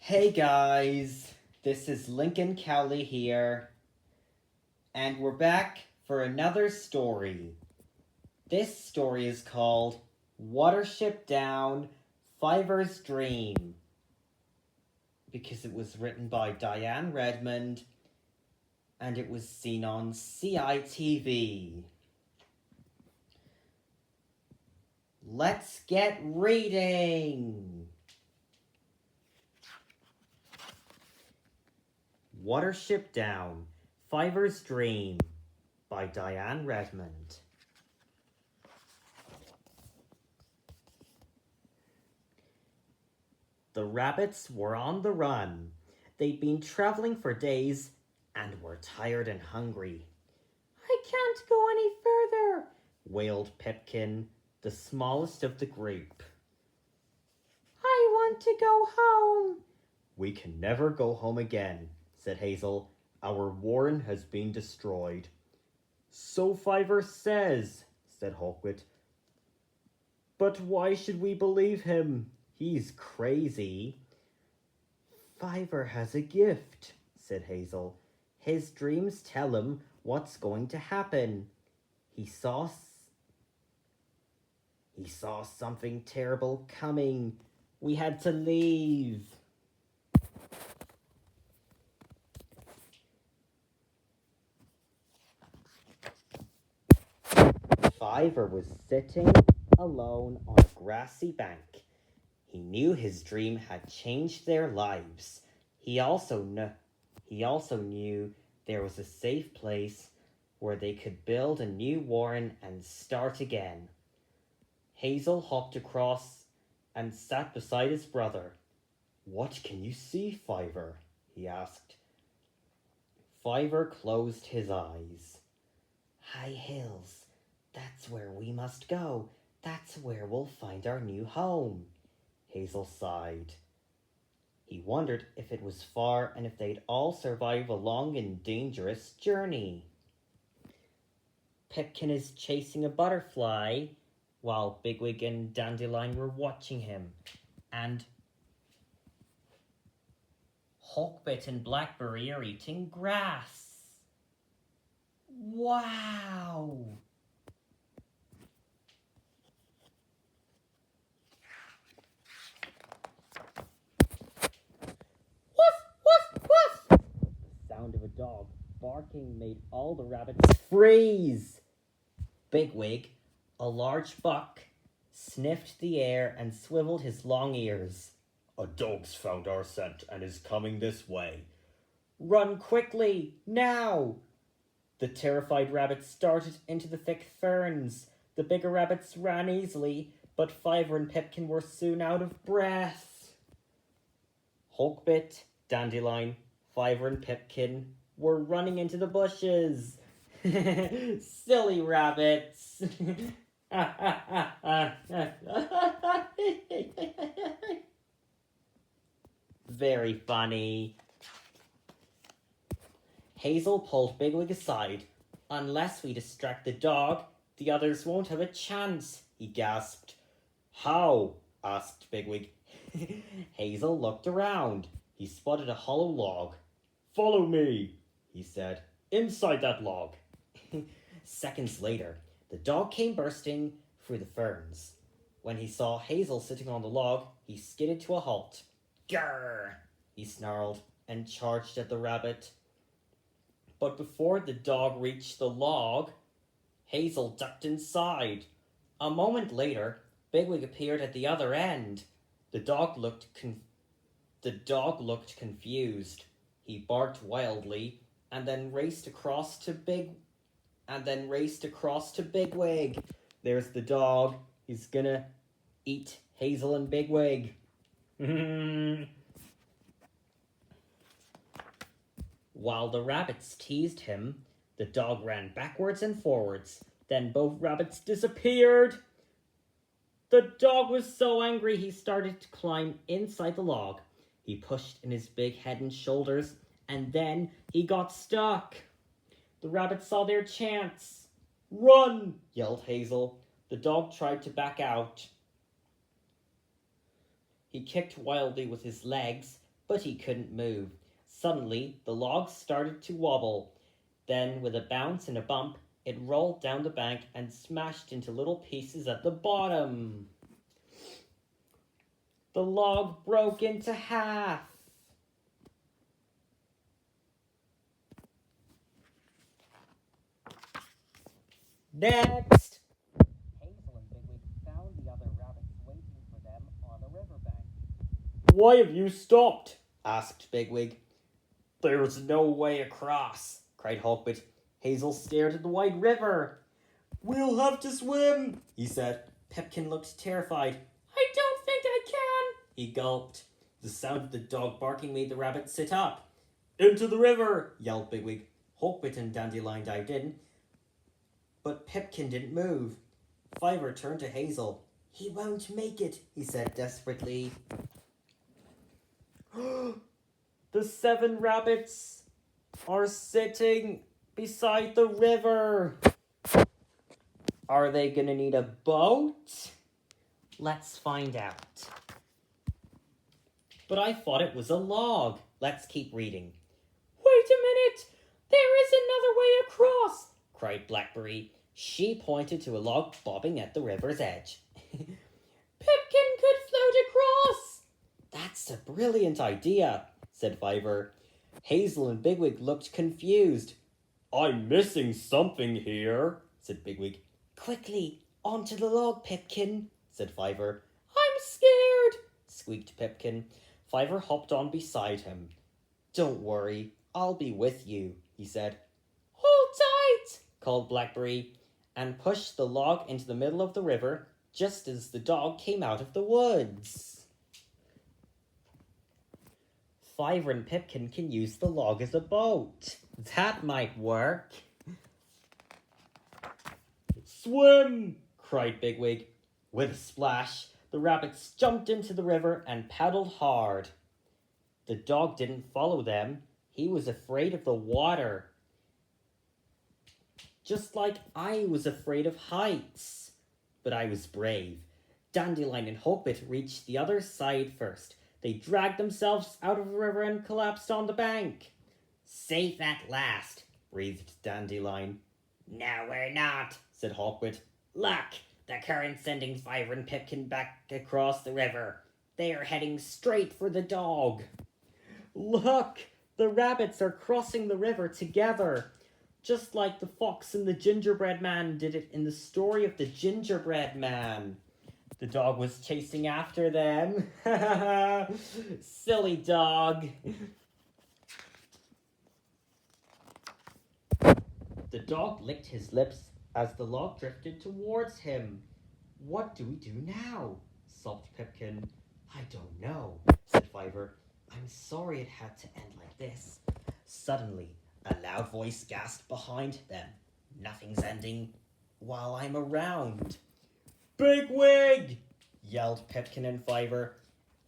Hey guys, this is Lincoln Cowley here, and we're back for another story. This story is called Watership Down, Fiver's Dream, because it was written by Diane Redmond, and it was seen on CITV. Let's get reading! Watership Down, Fiver's Dream by Diane Redmond. The rabbits were on the run. They'd been traveling for days and were tired and hungry. "I can't go any further," wailed Pipkin, the smallest of the group. "I want to go home." "We can never go home again," said Hazel. "Our warren has been destroyed." "So Fiver says," said Hawkwit. "But why should we believe him? He's crazy." "Fiver has a gift," said Hazel. "His dreams tell him what's going to happen. He saw something terrible coming. We had to leave." Fiver was sitting alone on a grassy bank. He knew his dream had changed their lives. He also knew there was a safe place where they could build a new warren and start again. Hazel hopped across and sat beside his brother. "What can you see, Fiver?" he asked. Fiver closed his eyes. "High hills. That's where we must go. That's where we'll find our new home." Hazel sighed. He wondered if it was far and if they'd all survive a long and dangerous journey. Pipkin is chasing a butterfly, while Bigwig and Dandelion were watching him, and Hawkbit and Blackberry are eating grass. Wow! The sound of a dog barking made all the rabbits freeze. Bigwig, a large buck, sniffed the air and swiveled his long ears. "A dog's found our scent and is coming this way. Run quickly, now!" The terrified rabbits started into the thick ferns. The bigger rabbits ran easily, but Fiver and Pipkin were soon out of breath. Hawkbit, Dandelion, Fiver and Pipkin were running into the bushes. Silly rabbits. Very funny. Hazel pulled Bigwig aside. "Unless we distract the dog, the others won't have a chance," he gasped. "How?" asked Bigwig. Hazel looked around. He spotted a hollow log. "Follow me," he said. "Inside that log." Seconds later, the dog came bursting through the ferns. When he saw Hazel sitting on the log, he skidded to a halt. "Grrr!" he snarled and charged at the rabbit. But before the dog reached the log, Hazel ducked inside. A moment later, Bigwig appeared at the other end. The dog looked confused. He barked wildly and then raced across to Bigwig. "There's the dog. He's gonna eat Hazel and Bigwig." While the rabbits teased him, the dog ran backwards and forwards. Then both rabbits disappeared. The dog was so angry he started to climb inside the log. He pushed in his big head and shoulders, and then he got stuck. The rabbits saw their chance. "Run!" yelled Hazel. The dog tried to back out. He kicked wildly with his legs, but he couldn't move. Suddenly, the log started to wobble. Then, with a bounce and a bump, it rolled down the bank and smashed into little pieces at the bottom. The log broke into half. Next! Hazel and Bigwig found the other rabbits waiting for them on the riverbank. "Why have you stopped?" asked Bigwig. "There's no way across," cried Hawkbit. Hazel stared at the wide river. "We'll have to swim," he said. Pipkin looked terrified. "I don't think I can," he gulped. The sound of the dog barking made the rabbit sit up. "Into the river!" yelled Bigwig. Hawkbit and Dandelion dived in, but Pipkin didn't move. Fiver turned to Hazel. "He won't make it," he said desperately. The 7 rabbits are sitting beside the river. Are they gonna need a boat? Let's find out. But I thought it was a log. Let's keep reading. "Wait a minute! There is another way across!" cried Blackberry. She pointed to a log bobbing at the river's edge. "Pipkin could float across!" "That's a brilliant idea," said Fiver. Hazel and Bigwig looked confused. "I'm missing something here," said Bigwig. "Quickly, onto the log, Pipkin," said Fiver. "I'm scared," squeaked Pipkin. Fiver hopped on beside him. "Don't worry, I'll be with you," he said. "Hold tight," called Blackberry, and pushed the log into the middle of the river just as the dog came out of the woods. Fiver and Pipkin can use the log as a boat. That might work. "Swim!" cried Bigwig. With a splash, the rabbits jumped into the river and paddled hard. The dog didn't follow them. He was afraid of the water. Just like I was afraid of heights. But I was brave. Dandelion and Hawkbit reached the other side first. They dragged themselves out of the river and collapsed on the bank. "Safe at last," breathed Dandelion. "No, we're not," said Hawkbit. "Look, the current's sending Fiver and Pipkin back across the river. They are heading straight for the dog." "Look, the rabbits are crossing the river together, just like the fox and the gingerbread man did it in the story of the gingerbread man." The dog was chasing after them. Silly dog. The dog licked his lips as the log drifted towards him. "What do we do now?" sobbed Pipkin. "I don't know," said Fiver. "I'm sorry it had to end like this." Suddenly, a loud voice gasped behind them. "Nothing's ending while I'm around." "Bigwig!" yelled Pipkin and Fiver.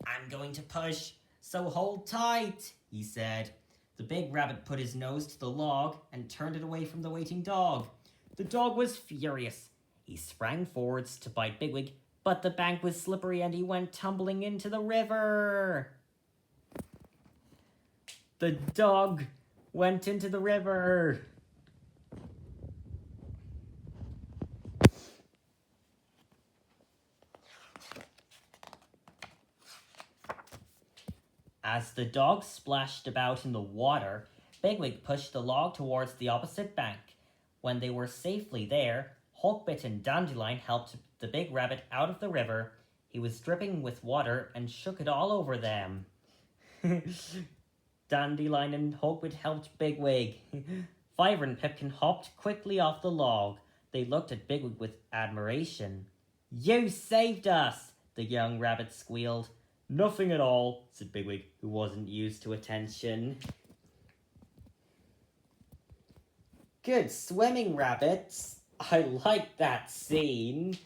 "I'm going to push, so hold tight," he said. The big rabbit put his nose to the log and turned it away from the waiting dog. The dog was furious. He sprang forwards to bite Bigwig, but the bank was slippery and he went tumbling into the river. The dog went into the river. As the dog splashed about in the water, Bigwig pushed the log towards the opposite bank. When they were safely there, Hawkbit and Dandelion helped the big rabbit out of the river. He was dripping with water and shook it all over them. Dandelion and Hawkbit helped Bigwig. Fiver and Pipkin hopped quickly off the log. They looked at Bigwig with admiration. "You saved us!" the young rabbit squealed. "Nothing at all," said Bigwig, who wasn't used to attention. "Good swimming, rabbits. I like that scene."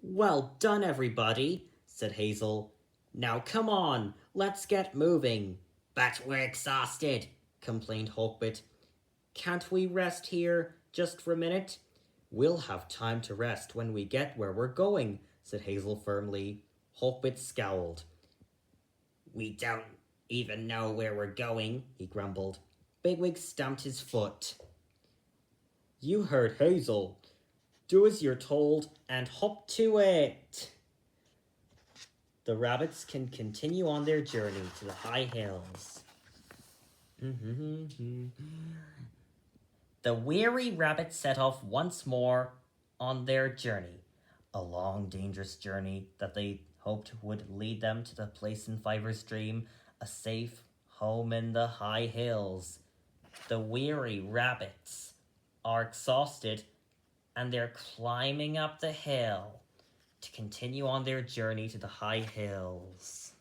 "Well done, everybody," said Hazel. "Now come on, let's get moving." "But we're exhausted," complained Hawkbit. "Can't we rest here just for a minute?" "We'll have time to rest when we get where we're going," said Hazel firmly. Hopwit scowled. We don't even know where we're going, he grumbled. Bigwig stamped his foot. You heard Hazel. Do as you're told and hop to it. The rabbits can continue on their journey to the high hills. The weary rabbits set off once more on their journey. A long, dangerous journey that they hoped would lead them to the place in Fiver's dream, a safe home in the high hills. The weary rabbits are exhausted and they're climbing up the hill to continue on their journey to the high hills.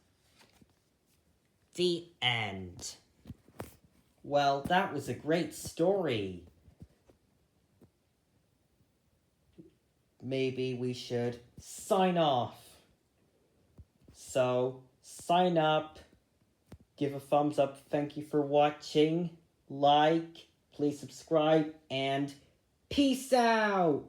The end. Well, that was a great story. Maybe we should sign off. So, sign up, give a thumbs up, thank you for watching, like, please subscribe, and peace out!